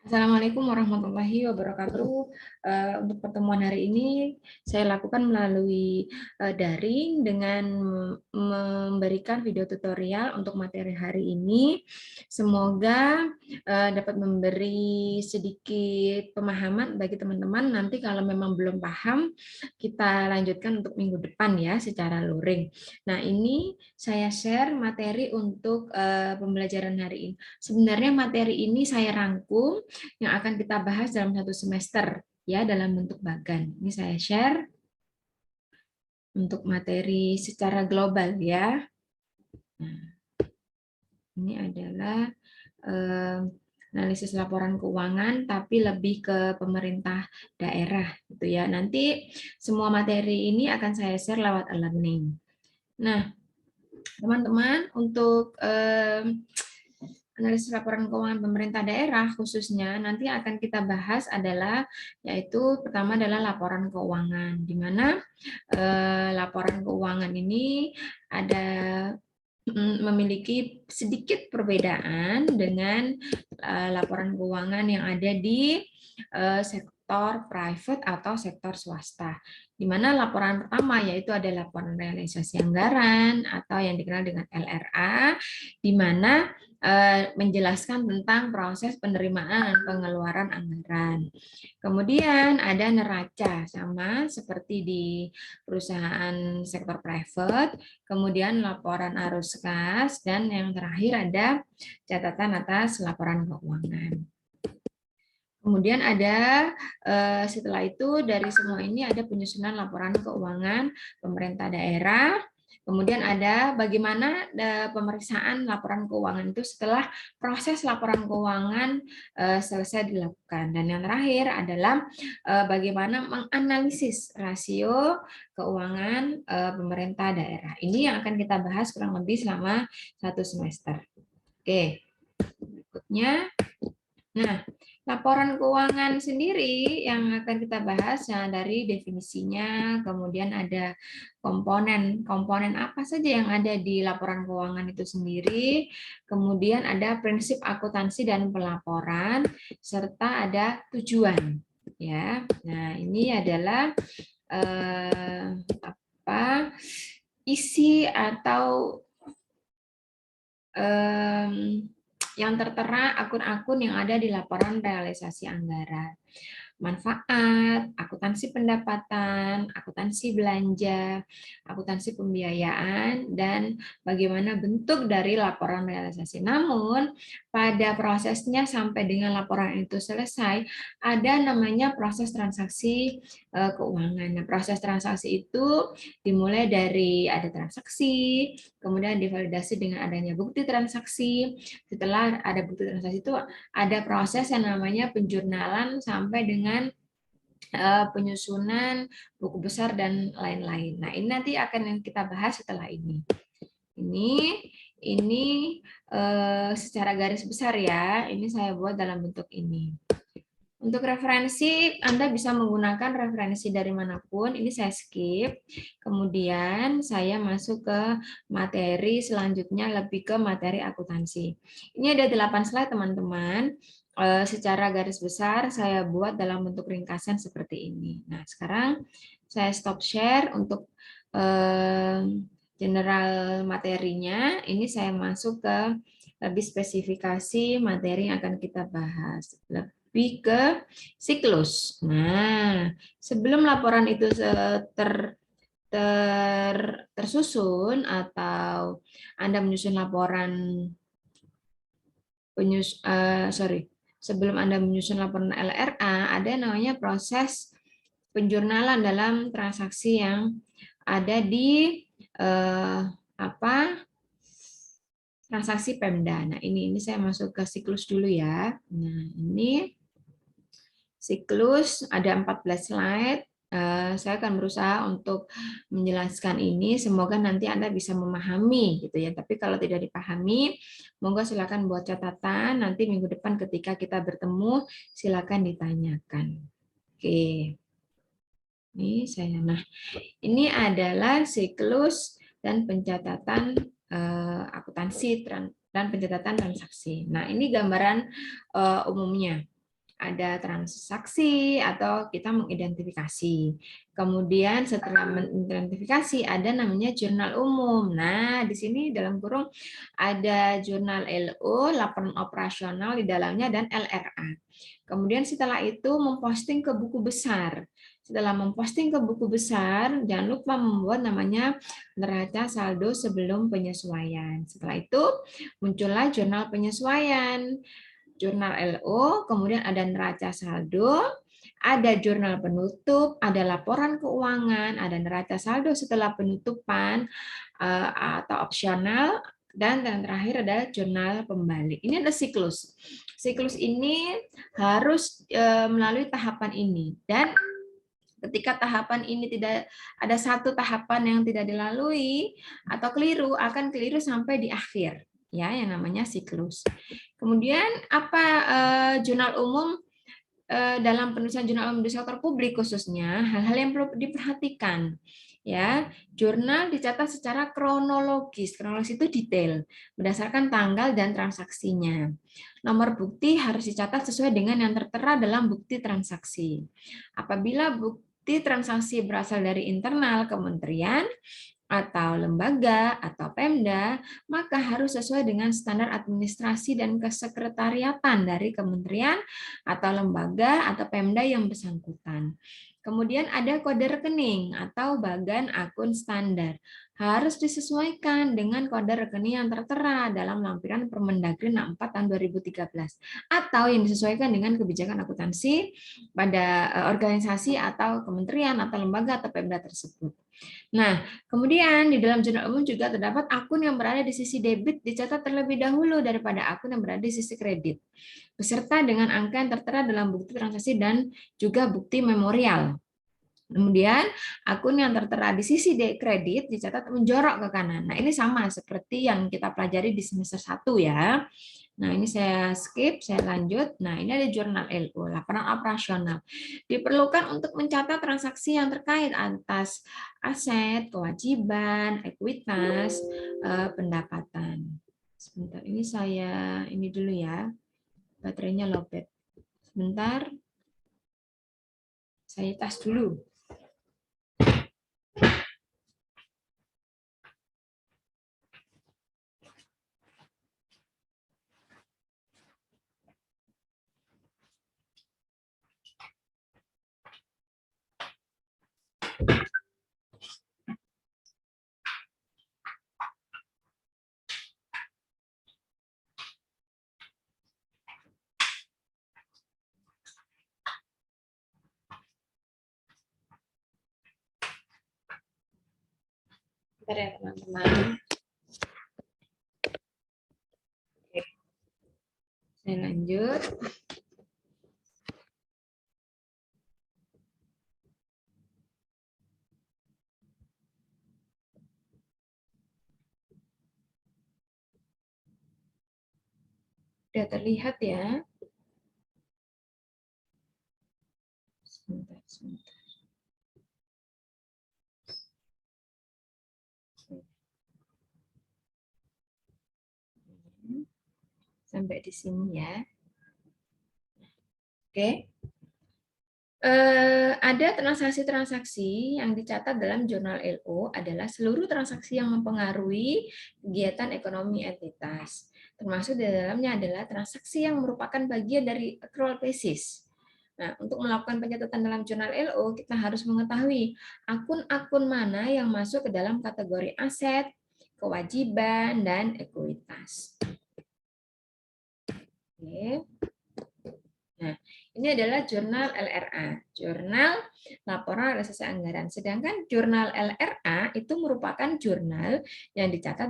Assalamualaikum warahmatullahi wabarakatuh. Untuk pertemuan hari ini saya lakukan melalui daring dengan memberikan video tutorial untuk materi hari ini. Semoga dapat memberi sedikit pemahaman bagi teman-teman. Nanti kalau memang belum paham, kita lanjutkan untuk minggu depan ya secara luring. Nah, ini saya share materi untuk pembelajaran hari ini. Sebenarnya materi ini saya rangkum yang akan kita bahas dalam satu semester ya dalam bentuk bagan. Ini saya share untuk materi secara global ya. Nah, ini adalah analisis laporan keuangan tapi lebih ke pemerintah daerah gitu ya. Nanti semua materi ini akan saya share lewat e-learning. Nah, teman-teman untuk analisis laporan keuangan pemerintah daerah khususnya nanti akan kita bahas adalah yaitu pertama adalah laporan keuangan, di mana laporan keuangan ini ada memiliki sedikit perbedaan dengan laporan keuangan yang ada di sektor private atau sektor swasta. Di mana laporan pertama yaitu ada laporan realisasi anggaran atau yang dikenal dengan LRA, di mana menjelaskan tentang proses penerimaan dan pengeluaran anggaran. Kemudian ada neraca, sama seperti di perusahaan sektor private, kemudian laporan arus kas, dan yang terakhir ada catatan atas laporan keuangan. Kemudian ada setelah itu dari semua ini ada penyusunan laporan keuangan pemerintah daerah. Kemudian ada bagaimana pemeriksaan laporan keuangan itu setelah proses laporan keuangan selesai dilakukan. Dan yang terakhir adalah bagaimana menganalisis rasio keuangan pemerintah daerah. Ini yang akan kita bahas kurang lebih selama satu semester. Oke, berikutnya. Nah, laporan keuangan sendiri yang akan kita bahas ya, dari definisinya, kemudian ada komponen apa saja yang ada di laporan keuangan itu sendiri, kemudian ada prinsip akuntansi dan pelaporan, serta ada tujuan. Ya, nah ini adalah isi atau yang tertera akun-akun yang ada di laporan realisasi anggaran. Manfaat, akuntansi pendapatan, akuntansi belanja, akuntansi pembiayaan, dan bagaimana bentuk dari laporan realisasi. Namun, pada prosesnya sampai dengan laporan itu selesai, ada namanya proses transaksi keuangan. Nah, proses transaksi itu dimulai dari ada transaksi, kemudian divalidasi dengan adanya bukti transaksi. Setelah ada bukti transaksi itu ada proses yang namanya penjurnalan sampai dengan penyusunan buku besar dan lain-lain. Nah, ini nanti akan kita bahas setelah ini. Ini secara garis besar ya. Ini saya buat dalam bentuk ini. Untuk referensi, Anda bisa menggunakan referensi dari manapun. Ini saya skip. Kemudian saya masuk ke materi selanjutnya, lebih ke materi akuntansi. Ini ada 8 slide, teman-teman. Secara garis besar saya buat dalam bentuk ringkasan seperti ini. Nah, sekarang saya stop share untuk general materinya. Ini saya masuk ke lebih spesifikasi materi yang akan kita bahas. Lebih ke siklus. Nah, sebelum laporan itu tersusun atau Anda menyusun laporan sebelum Anda menyusun laporan LRA, ada namanya proses penjurnalan dalam transaksi yang ada di transaksi Pemda. Nah, ini saya masuk ke siklus dulu ya. Nah, ini siklus ada 14 slide. Saya akan berusaha untuk menjelaskan ini. Semoga nanti Anda bisa memahami gitu ya. Tapi kalau tidak dipahami, monggo silakan buat catatan. Nanti minggu depan ketika kita bertemu, silakan ditanyakan. Oke. Ini saya. Nah, ini adalah siklus dan pencatatan akuntansi dan pencatatan transaksi. Nah, ini gambaran umumnya. Ada transaksi atau kita mengidentifikasi. Kemudian setelah mengidentifikasi ada namanya jurnal umum. Nah, di sini dalam kurung ada jurnal LO, laporan operasional di dalamnya, dan LRA. Kemudian setelah itu memposting ke buku besar. Setelah memposting ke buku besar, jangan lupa membuat namanya neraca saldo sebelum penyesuaian. Setelah itu muncullah jurnal penyesuaian. Jurnal LO, kemudian ada neraca saldo, ada jurnal penutup, ada laporan keuangan, ada neraca saldo setelah penutupan atau opsional, dan yang terakhir ada jurnal pembalik. Ini ada siklus. Siklus ini harus melalui tahapan ini, dan ketika tahapan ini tidak ada satu tahapan yang tidak dilalui atau keliru, akan keliru sampai di akhir, ya, yang namanya siklus. Kemudian apa jurnal umum dalam penulisan jurnal umum di sektor publik khususnya, hal-hal yang perlu diperhatikan. Ya, jurnal dicatat secara kronologis. Kronologis itu detail berdasarkan tanggal dan transaksinya. Nomor bukti harus dicatat sesuai dengan yang tertera dalam bukti transaksi. Apabila bukti transaksi berasal dari internal kementerian atau lembaga atau Pemda, maka harus sesuai dengan standar administrasi dan kesekretariatan dari kementerian atau lembaga atau Pemda yang bersangkutan. Kemudian ada kode rekening atau bagan akun standar. Harus disesuaikan dengan kode rekening yang tertera dalam lampiran Permendagri 64 tahun 2013 atau yang disesuaikan dengan kebijakan akuntansi pada organisasi atau kementerian atau lembaga atau Pemda tersebut. Nah, kemudian di dalam jurnal umum juga terdapat akun yang berada di sisi debit dicatat terlebih dahulu daripada akun yang berada di sisi kredit, beserta dengan angka yang tertera dalam bukti transaksi dan juga bukti memorial. Kemudian akun yang tertera di sisi kredit dicatat menjorok ke kanan. Nah, ini sama seperti yang kita pelajari di semester 1 ya. Nah, ini saya skip, saya lanjut. Nah, ini ada jurnal LO, laporan operasional. Diperlukan untuk mencatat transaksi yang terkait atas aset, kewajiban, ekuitas, pendapatan. Sebentar, ini saya ini dulu ya. Baterainya lowbat. Sebentar. Saya tas dulu. Bentar ya teman-teman. Oke. Saya lanjut. Sudah terlihat ya. Sebentar, sebentar. Sampai di sini ya. Oke. Ada transaksi-transaksi yang dicatat dalam jurnal LO adalah seluruh transaksi yang mempengaruhi kegiatan ekonomi entitas. Termasuk di dalamnya adalah transaksi yang merupakan bagian dari accrual basis. Nah, untuk melakukan pencatatan dalam jurnal LO, kita harus mengetahui akun-akun mana yang masuk ke dalam kategori aset, kewajiban, dan ekuitas. Oke. Nah, ini adalah jurnal LRA, jurnal laporan realisasi anggaran. Sedangkan jurnal LRA itu merupakan jurnal yang dicatat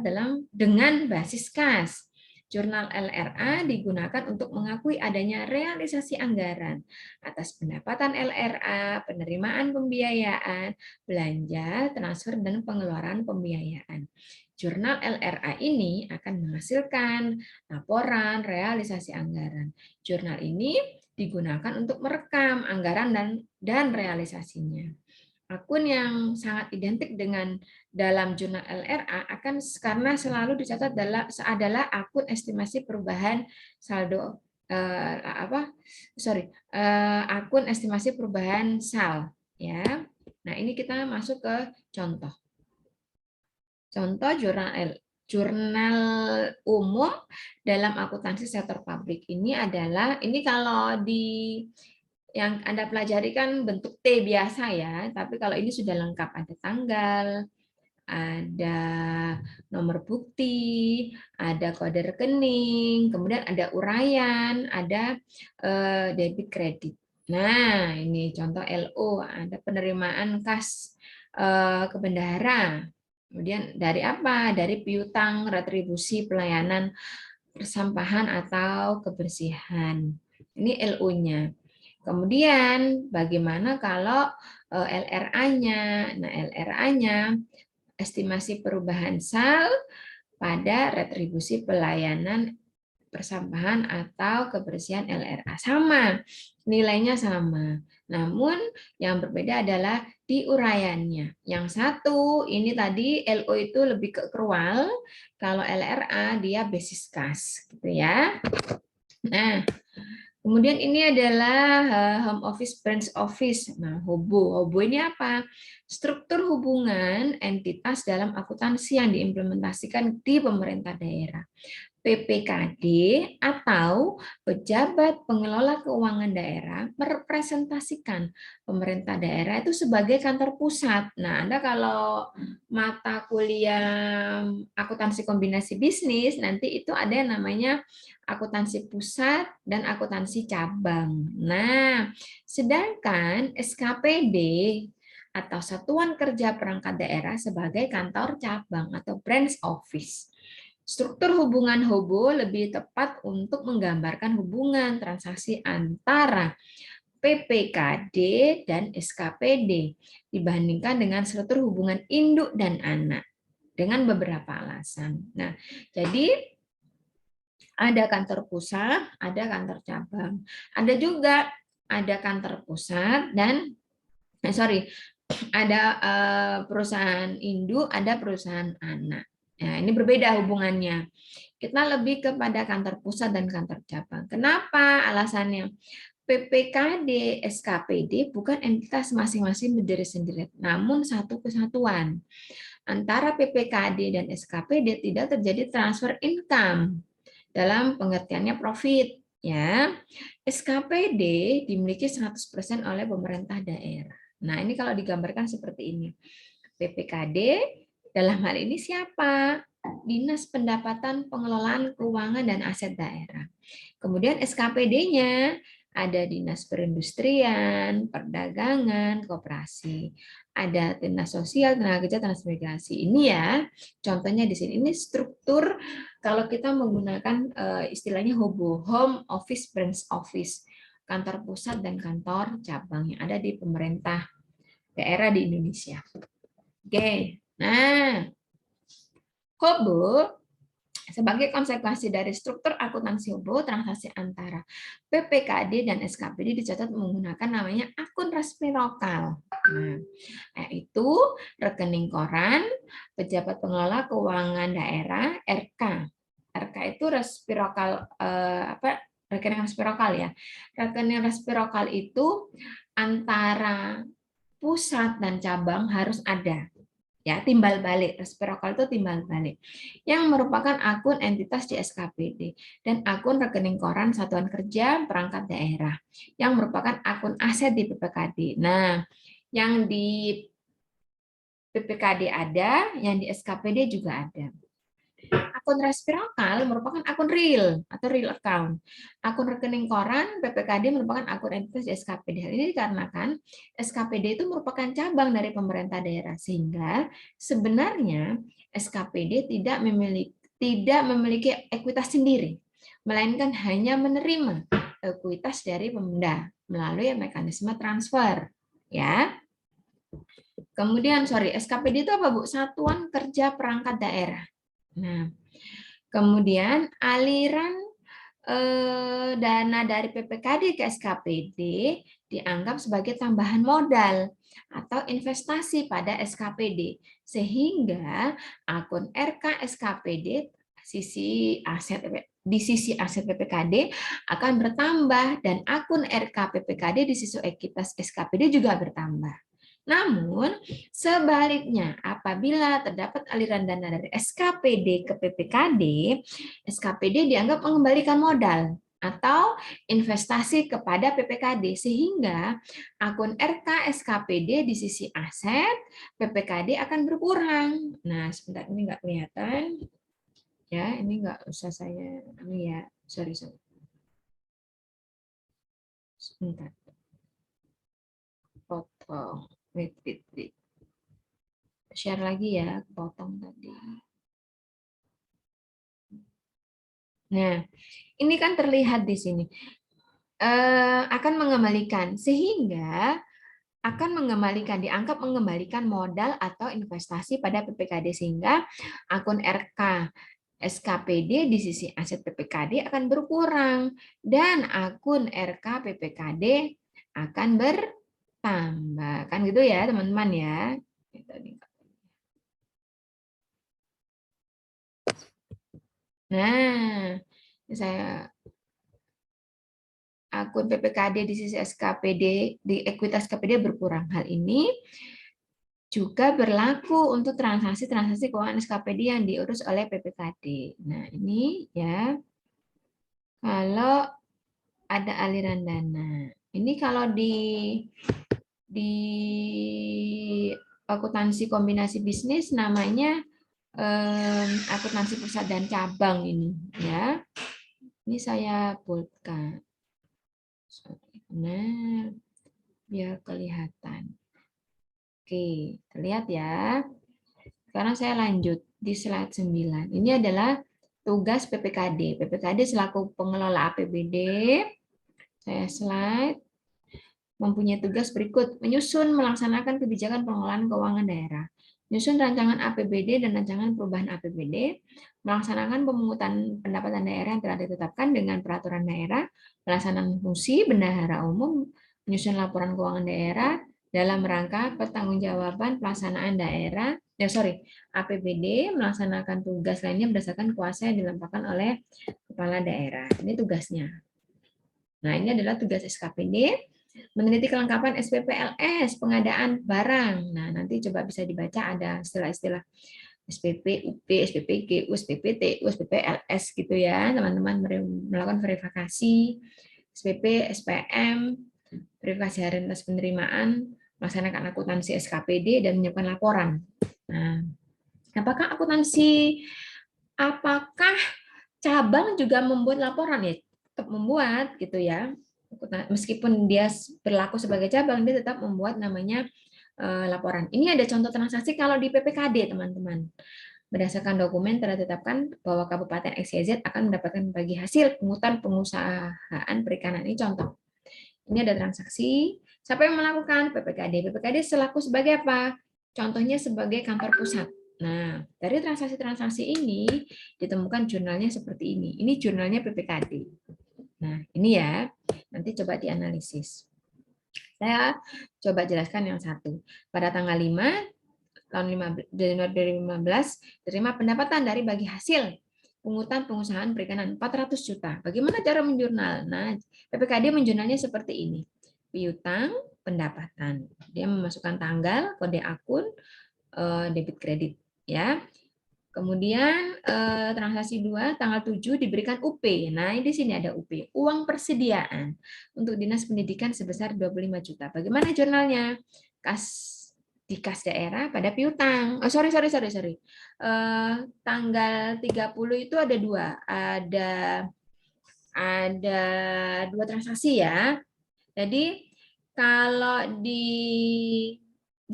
dengan basis kas. Jurnal LRA digunakan untuk mengakui adanya realisasi anggaran atas pendapatan LRA, penerimaan pembiayaan, belanja, transfer, dan pengeluaran pembiayaan. Jurnal LRA ini akan menghasilkan laporan realisasi anggaran. Jurnal ini digunakan untuk merekam anggaran dan realisasinya. akun yang sangat identik dengan dalam jurnal LRA akan karena selalu dicatat adalah akun estimasi perubahan saldo akun estimasi perubahan SAL ya. Nah, ini kita masuk ke contoh. Contoh jurnal umum dalam akuntansi sektor publik ini kalau di yang Anda pelajari kan bentuk T biasa ya, tapi kalau ini sudah lengkap, ada tanggal, ada nomor bukti, ada kode rekening, kemudian ada uraian, ada debit kredit. Nah, ini contoh LO, ada penerimaan kas ke bendahara. Kemudian dari apa? Dari piutang, retribusi, pelayanan, persampahan atau kebersihan. Ini LO-nya. Kemudian bagaimana kalau LRA-nya? Nah, LRA-nya estimasi perubahan SAL pada retribusi pelayanan persampahan atau kebersihan LRA. Sama, nilainya sama. Namun yang berbeda adalah di uraiannya. Yang satu, ini tadi LO itu lebih ke accrual, kalau LRA dia basis kas, gitu ya. Nah, kemudian ini adalah home office, branch office. Nah, HOBO. HOBO ini apa? Struktur hubungan entitas dalam akuntansi yang diimplementasikan di pemerintah daerah. PPKD atau pejabat pengelola keuangan daerah merepresentasikan pemerintah daerah itu sebagai kantor pusat. Nah, Anda kalau mata kuliah akuntansi kombinasi bisnis, nanti itu ada yang namanya akuntansi pusat dan akuntansi cabang. Nah, sedangkan SKPD atau Satuan Kerja Perangkat Daerah sebagai kantor cabang atau branch office. Struktur hubungan HOBO lebih tepat untuk menggambarkan hubungan transaksi antara PPKD dan SKPD dibandingkan dengan struktur hubungan induk dan anak dengan beberapa alasan. Nah, jadi ada kantor pusat, ada kantor cabang. Ada juga ada kantor pusat dan ada perusahaan induk, ada perusahaan anak. Nah, ini berbeda hubungannya. Kita lebih kepada kantor pusat dan kantor cabang. Kenapa? Alasannya PPKD, SKPD bukan entitas masing-masing berdiri sendiri, namun satu kesatuan. Antara PPKD dan SKPD tidak terjadi transfer income dalam pengertiannya profit. Ya, SKPD dimiliki 100% oleh pemerintah daerah. Nah, ini kalau digambarkan seperti ini. PPKD dalam hal ini siapa? Dinas Pendapatan Pengelolaan Keuangan dan Aset Daerah. Kemudian SKPD-nya ada Dinas Perindustrian, Perdagangan, Koperasi. Ada Dinas Sosial, Tenaga Kerja, Transmigrasi. Ini ya, contohnya di sini. Ini struktur kalau kita menggunakan istilahnya HOBO, Home Office, Branch Office, kantor pusat dan kantor cabang yang ada di pemerintah daerah di Indonesia. Oke, nah, HOBO sebagai konsekuensi dari struktur akuntansi HOBO, transaksi antara PPKD dan SKPD dicatat menggunakan namanya akun resmi lokal. Nah, yaitu rekening koran, pejabat pengelola keuangan daerah, RK. RK itu resiprokal rekening resiprokal ya. Rekening resiprokal itu antara pusat dan cabang harus ada. Ya, timbal balik, resiprokal itu timbal balik, yang merupakan akun entitas di SKPD dan akun rekening koran satuan kerja perangkat daerah yang merupakan akun aset di PPKD. Nah, yang di PPKD ada, yang di SKPD juga ada. Akun resiprokal merupakan akun real atau real account. Akun rekening koran PPKD merupakan akun entitas di SKPD. Hal ini dikarenakan SKPD itu merupakan cabang dari pemerintah daerah, sehingga sebenarnya SKPD tidak memiliki ekuitas sendiri, melainkan hanya menerima ekuitas dari Pemda melalui mekanisme transfer. Ya. Kemudian SKPD itu apa, Bu? Satuan Kerja Perangkat Daerah. Nah, kemudian aliran dana dari PPKD ke SKPD dianggap sebagai tambahan modal atau investasi pada SKPD, sehingga akun RK SKPD di sisi aset PPKD akan bertambah dan akun RK PPKD di sisi ekuitas SKPD juga bertambah. Namun, sebaliknya, apabila terdapat aliran dana dari SKPD ke PPKD, SKPD dianggap mengembalikan modal atau investasi kepada PPKD, sehingga akun RK SKPD di sisi aset PPKD akan berkurang. Nah, sebentar, ini nggak kelihatan. Ya, ini nggak usah saya, ini ya, sorry. Sebentar. Potong. Wait. Share lagi ya, potong tadi. Nah, ini kan terlihat di sini. Akan mengembalikan, sehingga akan mengembalikan, dianggap mengembalikan modal atau investasi pada PPKD, sehingga akun RK SKPD di sisi aset PPKD akan berkurang dan akun RK PPKD akan bertambah. Kan gitu ya, teman-teman ya. Nah, saya akun PPKD di sisi SKPD, di ekuitas SKPD berkurang. Hal ini juga berlaku untuk transaksi-transaksi keuangan SKPD yang diurus oleh PPKD. Nah, ini ya, kalau ada aliran dana. Ini kalau di akuntansi kombinasi bisnis namanya akuntansi pusat dan cabang ini ya. Ini saya boldkan. Nah, biar kelihatan. Oke, terlihat ya. Sekarang saya lanjut di slide 9. Ini adalah tugas PPKD. PPKD selaku pengelola APBD. Saya slide. Mempunyai tugas berikut: menyusun, melaksanakan kebijakan pengelolaan keuangan daerah, menyusun rancangan APBD dan rancangan perubahan APBD, melaksanakan pemungutan pendapatan daerah yang telah ditetapkan dengan peraturan daerah, melaksanakan fungsi bendahara umum, menyusun laporan keuangan daerah dalam rangka pertanggungjawaban pelaksanaan daerah, APBD, melaksanakan tugas lainnya berdasarkan kuasa yang dilampahkan oleh kepala daerah. Ini tugasnya. Nah, ini adalah tugas SKPD. Meneliti kelengkapan SPPLS, pengadaan barang. Nah, nanti coba bisa dibaca ada istilah-istilah SPP, UP, SPPG, USPPT, USPPLS gitu ya. Teman-teman melakukan verifikasi SPP, SPM, verifikasi harian atas penerimaan, melaksanakan akuntansi SKPD dan menyiapkan laporan. Nah, apakah cabang juga membuat laporan ya? Tetap membuat gitu ya. Meskipun dia berlaku sebagai cabang, dia tetap membuat namanya laporan. Ini ada contoh transaksi kalau di PPKD, teman-teman. Berdasarkan dokumen telah ditetapkan bahwa Kabupaten XYZ akan mendapatkan bagi hasil pungutan pengusahaan perikanan. Ini contoh. Ini ada transaksi. Siapa yang melakukan? PPKD. PPKD selaku sebagai apa? Contohnya sebagai kantor pusat. Nah, dari transaksi-transaksi ini ditemukan jurnalnya seperti ini. Ini jurnalnya PPKD. Nah, ini ya. Nanti coba dianalisis. Saya coba jelaskan yang satu. Pada tanggal 5 tahun Januari 2015 terima pendapatan dari bagi hasil pungutan pengusahaan perikanan 400 juta. Bagaimana cara menjurnal? Nah, PPKD menjurnalnya seperti ini. Piutang pendapatan. Dia memasukkan tanggal, kode akun, debit kredit ya. Kemudian transaksi 2 tanggal 7 diberikan UP. Nah, di sini ada UP, uang persediaan untuk Dinas Pendidikan sebesar 25 juta. Bagaimana jurnalnya? Di kas daerah pada piutang. Oh, sorry. Tanggal 30 itu ada dua. Ada dua transaksi ya. Jadi kalau di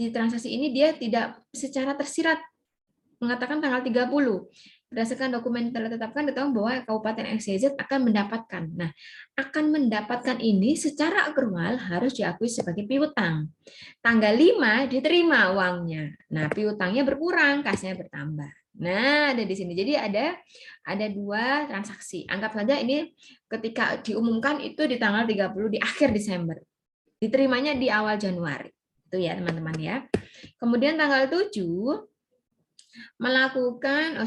transaksi ini dia tidak secara tersirat mengatakan tanggal 30. Berdasarkan dokumen telah ditetapkan diketahui bahwa Kabupaten XYZ akan mendapatkan. Nah, akan mendapatkan ini secara akrual harus diakui sebagai piutang. Tanggal 5 diterima uangnya. Nah, piutangnya berkurang, kasnya bertambah. Nah, ada di sini. Jadi ada 2 transaksi. Anggap saja ini ketika diumumkan itu di tanggal 30 di akhir Desember. Diterimanya di awal Januari. Itu ya, teman-teman ya. Kemudian tanggal 7 melakukan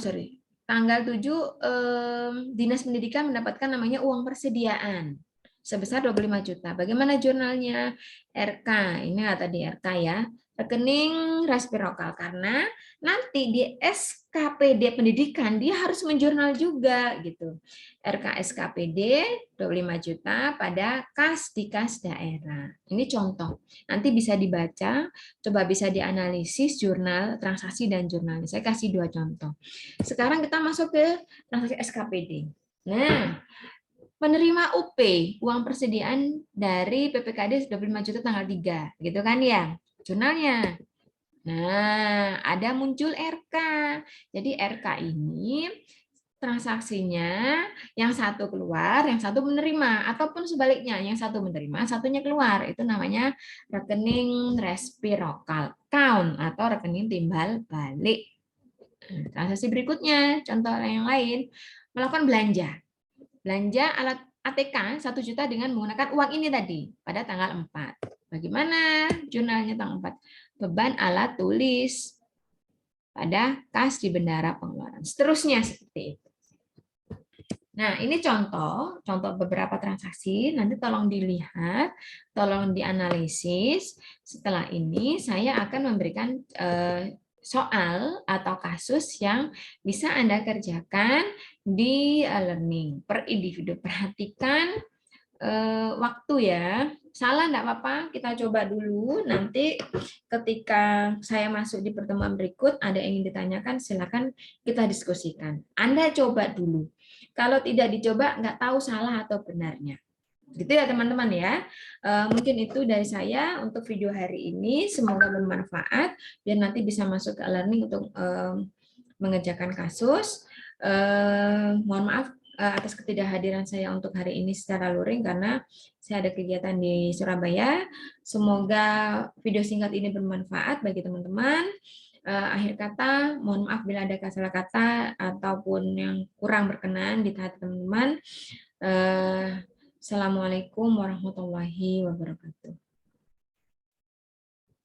tanggal 7 Dinas Pendidikan mendapatkan namanya uang persediaan sebesar 25 juta. Bagaimana jurnalnya? RK, ini tadi RK ya, rekening respirokal, karena nanti di SKPD pendidikan dia harus menjurnal juga gitu. RK SKPD 25 juta pada kas di kas daerah. Ini contoh. Nanti bisa dibaca, coba bisa dianalisis jurnal transaksi dan jurnalnya. Saya kasih 2 contoh. Sekarang kita masuk ke transaksi SKPD. Nah, penerima UP, uang persediaan dari PPKD 25 juta tanggal 3, gitu kan ya, jurnalnya. Nah, ada muncul RK. Jadi RK ini transaksinya yang satu keluar, yang satu menerima, ataupun sebaliknya, yang satu menerima, satunya keluar. Itu namanya rekening reciprocal account atau rekening timbal balik. Transaksi berikutnya, contoh yang lain, melakukan belanja. Belanja alat ATK 1 juta dengan menggunakan uang ini tadi pada tanggal 4. Bagaimana jurnalnya tanggal 4? Beban alat tulis pada kas di bendara pengeluaran. Seterusnya seperti itu. Nah, ini contoh beberapa transaksi. Nanti tolong dilihat, tolong dianalisis. Setelah ini saya akan memberikan soal atau kasus yang bisa Anda kerjakan di learning per individu. Perhatikan waktu ya. Salah enggak apa-apa, kita coba dulu. Nanti ketika saya masuk di pertemuan berikut, ada yang ingin ditanyakan, silakan kita diskusikan. Anda coba dulu. Kalau tidak dicoba, nggak tahu salah atau benarnya. Gitu ya teman-teman ya. Mungkin itu dari saya untuk video hari ini. Semoga bermanfaat dan nanti bisa masuk ke learning untuk mengerjakan kasus. Mohon maaf atas ketidakhadiran saya untuk hari ini secara luring karena saya ada kegiatan di Surabaya. Semoga video singkat ini bermanfaat bagi teman-teman. Akhir kata, mohon maaf bila ada salah kata ataupun yang kurang berkenan di hati teman-teman. Assalamualaikum warahmatullahi wabarakatuh.